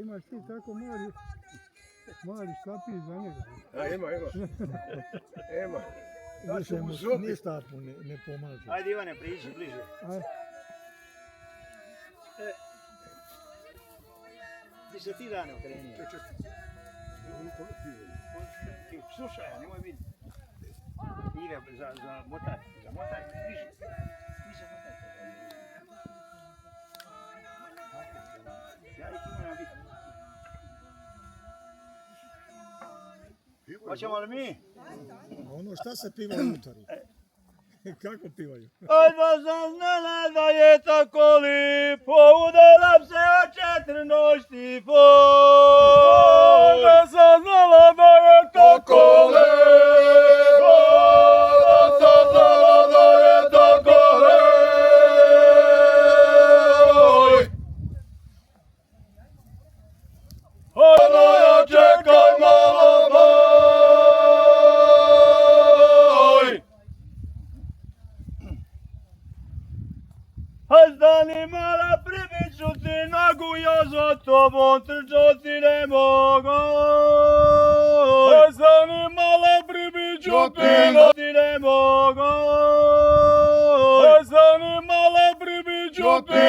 imaš ti tako mali štapić za njega. A, ima. Više mu ništa mu ne pomaže. Ajde Ivane, priđi bliže. Ti se ti dane okrenio. Slušaj, nemoj vidjeti. Ide za motaj, bliže. Bliže motaj. Ja ih imam biti. Hoćemo li mi? A ono šta se piva unutari? Kako pivaju? Ajde sam znala da je tako lipo, udaram se o 4 noći po. Ajde sam znala da je tako lipo, da sam znala da je tako lipo. Ajde ja čekaj malo moj. Stani mala, pribiću ti nogu, ja za tobom trčati ne mogu. Stani mala, pribiću ti nogu, ne mogu. Stani mala, pribiću ti